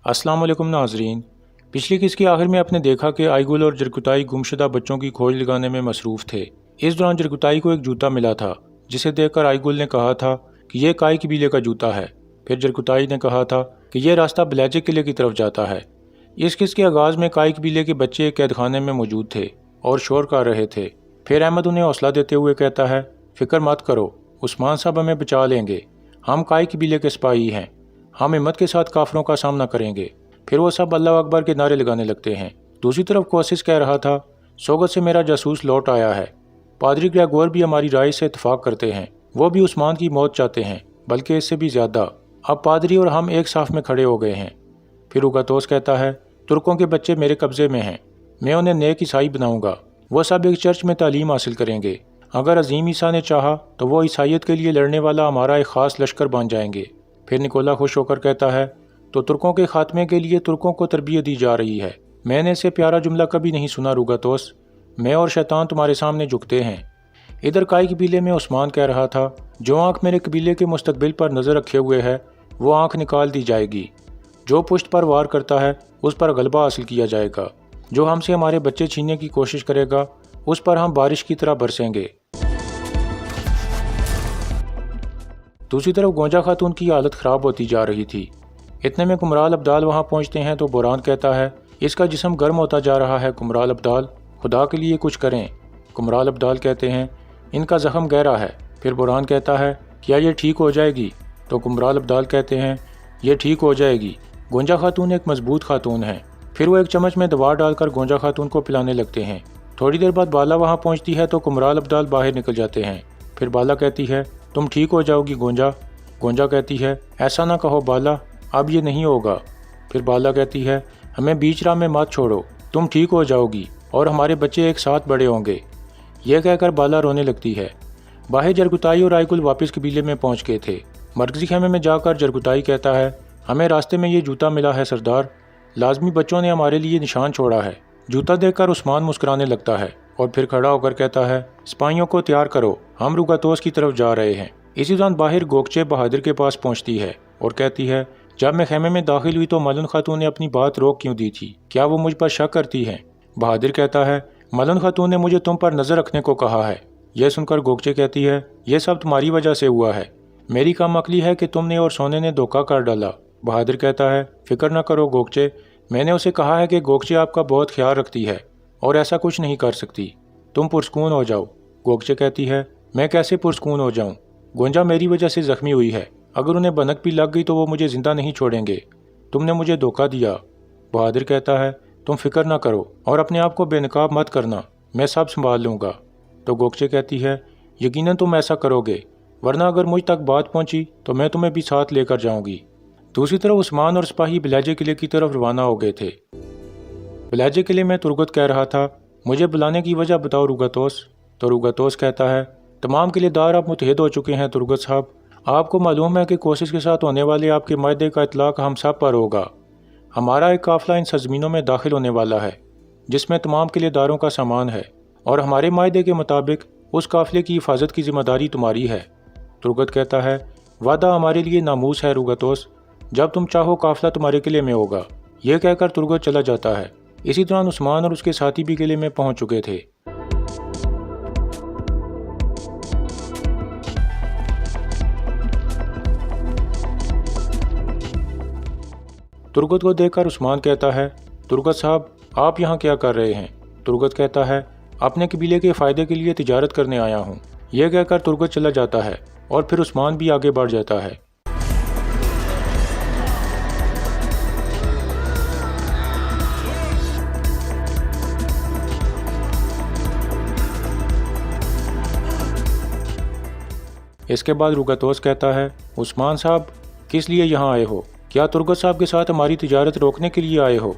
अस्सलाम वालेकुम नाजरीन। पिछली किस्त के आखिर में आपने देखा कि आईगुल और जरकुताई गुमशुदा बच्चों की खोज लगाने में मसरूफ़ थे। इस दौरान जरकुताई को एक जूता मिला था जिसे देखकर आईगुल ने कहा था कि यह काई कबीले का जूता है। फिर जरकुताई ने कहा था कि यह रास्ता बलैजे किले की तरफ जाता है। इस किस्त के आगाज़ में काई कबीले के बच्चे एक कैद खाने में मौजूद थे और शोर कर रहे थे। फिर अहमद उन्हें हौसला देते हुए कहता है, फ़िक्र मत करो, उस्मान साहब हमें बचा लेंगे। हम काई कबीले के सिपाही हैं, हम हिम्मत के साथ काफरों का सामना करेंगे। फिर वो सब अल्लाह अकबर के नारे लगाने लगते हैं। दूसरी तरफ कोशिश कह रहा था, सोगत से मेरा जासूस लौट आया है। पादरी ग्रेगोर भी हमारी राय से इत्तेफाक करते हैं, वो भी उस्मान की मौत चाहते हैं, बल्कि इससे भी ज़्यादा। अब पादरी और हम एक साफ में खड़े हो गए हैं। फिर उगातोस कहता है, तुर्कों के बच्चे मेरे कब्ज़े में हैं, मैं उन्हें नेक ईसाई बनाऊंगा। वो सब एक चर्च में तालीम हासिल करेंगे। अगर अजीम ईसा ने चाहा तो वो ईसाइयत के लिए लड़ने वाला हमारा एक ख़ास लश्कर बन जाएंगे। फिर निकोला खुश होकर कहता है, तो तुर्कों के खात्मे के लिए तुर्कों को तरबियत दी जा रही है। मैंने इससे प्यारा जुमला कभी नहीं सुना रुगातोस। मैं और शैतान तुम्हारे सामने झुकते हैं। इधर काई कबीले में उस्मान कह रहा था, जो आँख मेरे कबीले के मुस्तकबिल पर नज़र रखे हुए है वो आँख निकाल दी जाएगी। जो पुश्त पर वार करता है उस पर गलबा हासिल किया जाएगा। जो हमसे हमारे बच्चे छीनने की कोशिश करेगा उस पर हम बारिश की तरह बरसेंगे। दूसरी तरफ गोंजा खातून की हालत ख़राब होती जा रही थी। इतने में कुमराल अब्दाल वहाँ पहुँचते हैं तो बुरहान कहता है, इसका जिस्म गर्म होता जा रहा है कुमराल अब्दाल, खुदा के लिए कुछ करें। कुमराल अब्दाल कहते हैं, इनका ज़ख्म गहरा है। फिर बुरहान कहता है, क्या ये ठीक हो जाएगी? तो कुमराल अब्दाल कहते हैं, ये ठीक हो जाएगी। गोंजा खातून एक मजबूत खातून है। फिर वो एक चम्मच में दवा डालकर गोंजा खातून को पिलाने लगते हैं। थोड़ी देर बाद बाला वहाँ पहुँचती है तो कुमराल अब्दाल बाहर निकल जाते हैं। फिर बाला कहती है, तुम ठीक हो जाओगी गोंजा। गोंजा कहती है, ऐसा ना कहो बाला, अब ये नहीं होगा। फिर बाला कहती है, हमें बीच राह में मत छोड़ो, तुम ठीक हो जाओगी और हमारे बच्चे एक साथ बड़े होंगे। यह कहकर बाला रोने लगती है। बाहर जरकुताई और आईगुल वापस कबीले में पहुंच गए थे। मरकजी खेमे में जाकर जरकुताई कहता है, हमें रास्ते में ये जूता मिला है सरदार, लाजमी बच्चों ने हमारे लिए निशान छोड़ा है। जूता देखकर उस्मान मुस्कुराने लगता है और फिर खड़ा होकर कहता है, सिपाहियों को तैयार करो, हम रुगातोस की तरफ जा रहे हैं। इसी दौरान बाहर गोकचे बहादुर के पास पहुंचती है और कहती है, जब मैं खेमे में दाखिल हुई तो मलन खातून ने अपनी बात रोक क्यों दी थी? क्या वो मुझ पर शक करती हैं? बहादुर कहता है, मलन खातून ने मुझे तुम पर नजर रखने को कहा है। यह सुनकर गोकचे कहती है, यह सब तुम्हारी वजह से हुआ है, मेरी कम अकली है कि तुमने और सोने ने धोखा कर डाला। बहादुर कहता है, फिक्र न करो गोकचे, मैंने उसे कहा है कि गोकचे आपका बहुत ख्याल रखती है और ऐसा कुछ नहीं कर सकती, तुम पुरस्कून हो जाओ। गोकचे कहती है, मैं कैसे पुरस्कून हो जाऊं? गोंजा मेरी वजह से जख्मी हुई है, अगर उन्हें भनक भी लग गई तो वो मुझे जिंदा नहीं छोड़ेंगे, तुमने मुझे धोखा दिया। बहादुर कहता है, तुम फिक्र ना करो और अपने आप को बेनकाब मत करना, मैं सब संभाल लूँगा। तो गोकचे कहती है, यकीनन तुम ऐसा करोगे, वरना अगर मुझ तक बात पहुँची तो मैं तुम्हें भी साथ लेकर जाऊँगी। दूसरी तरफ उस्मान और सिपाही बलैजे किले की तरफ रवाना हो गए थे। बलैजे किले में तुर्गत कह रहा था, मुझे बुलाने की वजह बताओ रुगातोस। तो रुगातोस कहता है, तमाम किलेदार अब मुतहद हो चुके हैं तुर्गत साहब, आपको मालूम है कि कोशिश के साथ होने वाले आपके मायदे का इतलाक हम सब पर होगा। हमारा एक काफिला इन सरजमीनों में दाखिल होने वाला है जिसमें तमाम किलेदारों का सामान है और हमारे मायदे के मुताबिक उस काफिले की हिफाजत की जिम्मेदारी तुम्हारी है। तुर्गत कहता है, वादा हमारे लिए नामूस है रुगातोस, जब तुम चाहो काफिला तुम्हारे किले में होगा। यह कहकर तुर्गत चला जाता है। इसी दौरान उस्मान और उसके साथी भी किले में पहुंच चुके थे। तुर्गत को देखकर उस्मान कहता है, तुर्गत साहब आप यहाँ क्या कर रहे हैं? तुर्गत कहता है, अपने कबीले के फ़ायदे के लिए तिजारत करने आया हूँ। यह कहकर तुर्गत चला जाता है और फिर उस्मान भी आगे बढ़ जाता है। इसके बाद रुगातोस कहता है, उस्मान साहब किस लिए यहाँ आए हो? क्या तुर्गत साहब के साथ हमारी तिजारत रोकने के लिए आए हो?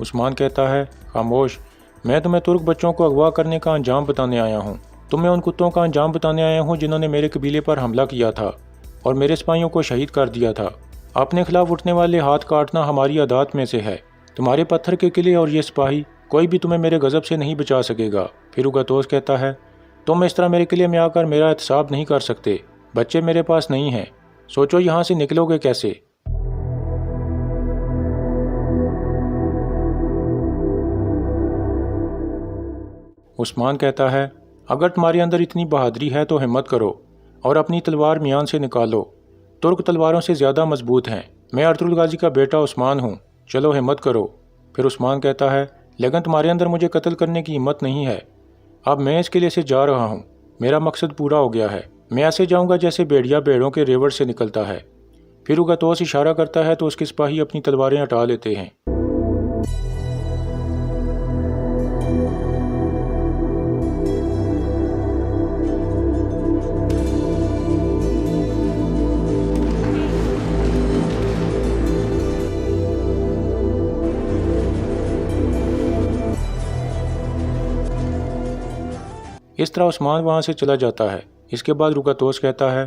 उस्मान कहता है, खामोश, मैं तुम्हें तुर्क बच्चों को अगवा करने का अंजाम बताने आया हूँ। तुम्हें उन कुत्तों का अंजाम बताने आया हूँ जिन्होंने मेरे कबीले पर हमला किया था और मेरे सिपाहियों को शहीद कर दिया था। अपने खिलाफ उठने वाले हाथ काटना हमारी आदत में से है। तुम्हारे पत्थर के किले और ये सिपाही, कोई भी तुम्हें मेरे गज़ब से नहीं बचा सकेगा। फिर रुगातोस कहता है, तुम इस तरह मेरे किले में आकर मेरा एहतसाब नहीं कर सकते, बच्चे मेरे पास नहीं हैं, सोचो यहाँ से निकलोगे कैसे? عثمان کہتا ہے اگر تمہارے اندر اتنی بہادری ہے تو ہمت کرو اور اپنی تلوار میان سے نکالو، ترک تلواروں سے زیادہ مضبوط ہیں، میں ارطغرل غازی کا بیٹا عثمان ہوں، چلو ہمت کرو۔ پھر عثمان کہتا ہے لیکن تمہارے اندر مجھے قتل کرنے کی ہمت نہیں ہے، اب میں اس قلعے سے جا رہا ہوں، میرا مقصد پورا ہو گیا ہے، میں ایسے جاؤں گا جیسے بھیڑیا بھیڑوں کے ریوڑ سے نکلتا ہے۔ پھر اگتوس اشارہ کرتا ہے تو اس کے سپاہی اپنی تلواریں ہٹا لیتے ہیں۔ اس طرح عثمان وہاں سے چلا جاتا ہے۔ اس کے بعد رکاتوس کہتا ہے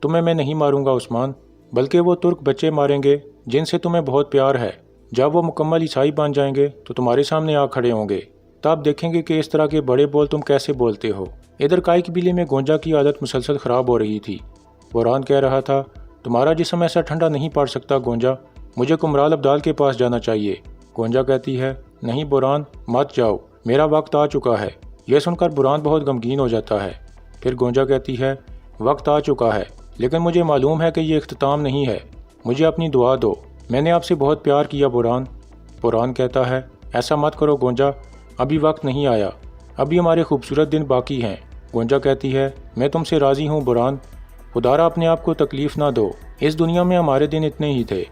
تمہیں میں نہیں ماروں گا عثمان، بلکہ وہ ترک بچے ماریں گے جن سے تمہیں بہت پیار ہے، جب وہ مکمل عیسائی بن جائیں گے تو تمہارے سامنے آ کھڑے ہوں گے، تب دیکھیں گے کہ اس طرح کے بڑے بول تم کیسے بولتے ہو۔ ادھر کائی قبیلے میں گونجا کی عادت مسلسل خراب ہو رہی تھی۔ بوران کہہ رہا تھا تمہارا جسم ایسا ٹھنڈا نہیں پڑ سکتا گونجا، مجھے کمرال ابدال کے پاس جانا چاہیے۔ گونجا کہتی ہے نہیں بوران مت جاؤ، میرا وقت آ چکا ہے۔ یہ سن کر بوران بہت غمگین ہو جاتا ہے۔ پھر گونجا کہتی ہے وقت آ چکا ہے، لیکن مجھے معلوم ہے کہ یہ اختتام نہیں ہے، مجھے اپنی دعا دو، میں نے آپ سے بہت پیار کیا بوران۔ بوران کہتا ہے ایسا مت کرو گونجا، ابھی وقت نہیں آیا، ابھی ہمارے خوبصورت دن باقی ہیں۔ گونجا کہتی ہے میں تم سے راضی ہوں بوران، خدارا اپنے آپ کو تکلیف نہ دو، اس دنیا میں ہمارے دن اتنے ہی تھے۔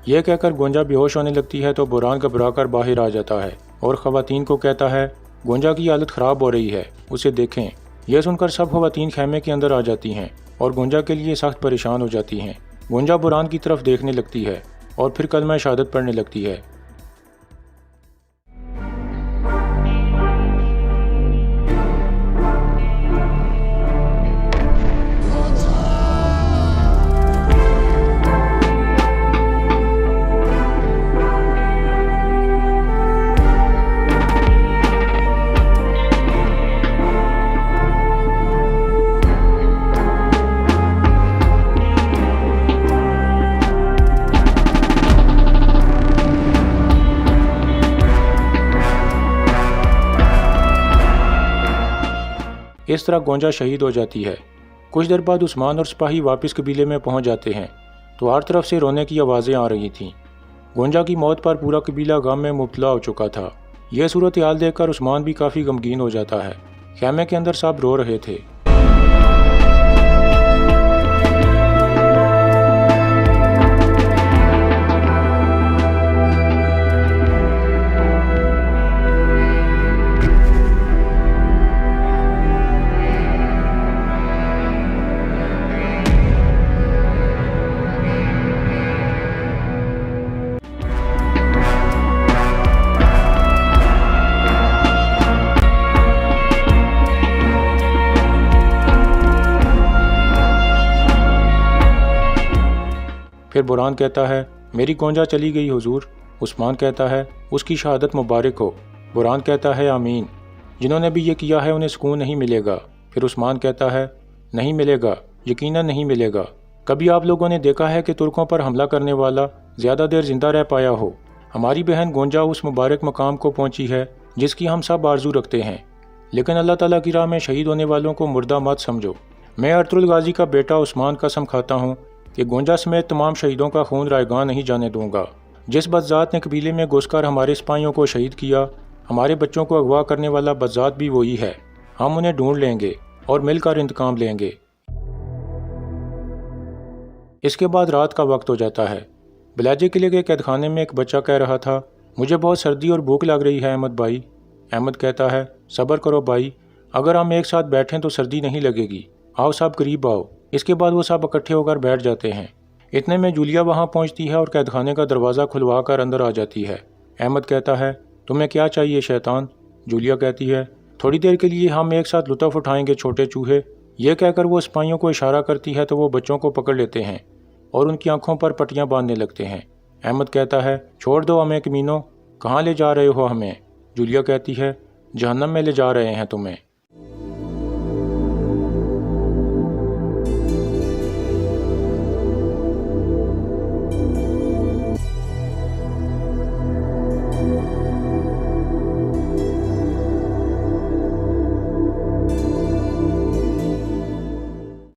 یہ کہہ کر گونجا بے ہوش ہونے لگتی ہے تو بوران گھبرا کر باہر آ جاتا ہے اور خواتین کو کہتا ہے گونجا کی حالت خراب ہو رہی ہے، اسے دیکھیں۔ یہ سن کر سب خواتین خیمے کے اندر آ جاتی ہیں اور گونجا کے لیے سخت پریشان ہو جاتی ہیں۔ گونجا بوران کی طرف دیکھنے لگتی ہے اور پھر کلمہ شہادت پڑھنے لگتی ہے۔ اس طرح گونجا شہید ہو جاتی ہے۔ کچھ دیر بعد عثمان اور سپاہی واپس قبیلے میں پہنچ جاتے ہیں تو ہر طرف سے رونے کی آوازیں آ رہی تھیں۔ گونجا کی موت پر پورا قبیلہ غم میں مبتلا ہو چکا تھا۔ یہ صورتحال دیکھ کر عثمان بھی کافی غمگین ہو جاتا ہے۔ خیمے کے اندر سب رو رہے تھے۔ پھر بوران کہتا ہے میری گونجا چلی گئی حضور۔ عثمان کہتا ہے اس کی شہادت مبارک ہو۔ بوران کہتا ہے آمین، جنہوں نے بھی یہ کیا ہے انہیں سکون نہیں ملے گا۔ پھر عثمان کہتا ہے نہیں ملے گا، یقیناً نہیں ملے گا۔ کبھی آپ لوگوں نے دیکھا ہے کہ ترکوں پر حملہ کرنے والا زیادہ دیر زندہ رہ پایا ہو؟ ہماری بہن گونجا اس مبارک مقام کو پہنچی ہے جس کی ہم سب آرزو رکھتے ہیں، لیکن اللہ تعالیٰ کی راہ میں شہید ہونے والوں کو مردہ مت سمجھو۔ میں ارطغرل غازی کا بیٹا عثمان قسم کھاتا ہوں کہ گونجا سمیت تمام شہیدوں کا خون رائگاں نہیں جانے دوں گا۔ جس بدذات نے قبیلے میں گھس کر ہمارے سپاہیوں کو شہید کیا، ہمارے بچوں کو اغوا کرنے والا بدذات بھی وہی ہے۔ ہم انہیں ڈھونڈ لیں گے اور مل کر انتقام لیں گے۔ اس کے بعد رات کا وقت ہو جاتا ہے۔ بلاجے قلعے کے قید خانے میں ایک بچہ کہہ رہا تھا مجھے بہت سردی اور بھوک لگ رہی ہے احمد بھائی۔ احمد کہتا ہے صبر کرو بھائی، اگر ہم ایک ساتھ بیٹھیں تو سردی نہیں لگے گی، آؤ سب قریب آؤ۔ اس کے بعد وہ سب اکٹھے ہو کر بیٹھ جاتے ہیں۔ اتنے میں جولیا وہاں پہنچتی ہے اور قید خانے کا دروازہ کھلوا کر اندر آ جاتی ہے۔ احمد کہتا ہے تمہیں کیا چاہیے شیطان؟ جولیا کہتی ہے تھوڑی دیر کے لیے ہم ایک ساتھ لطف اٹھائیں گے چھوٹے چوہے۔ یہ کہہ کر وہ سپاہیوں کو اشارہ کرتی ہے تو وہ بچوں کو پکڑ لیتے ہیں اور ان کی آنکھوں پر پٹیاں باندھنے لگتے ہیں۔ احمد کہتا ہے چھوڑ دو ہمیں کمینوں، کہاں لے جا رہے ہو ہمیں؟ جولیا کہتی ہے جہنم میں لے جا رہے ہیں تمہیں۔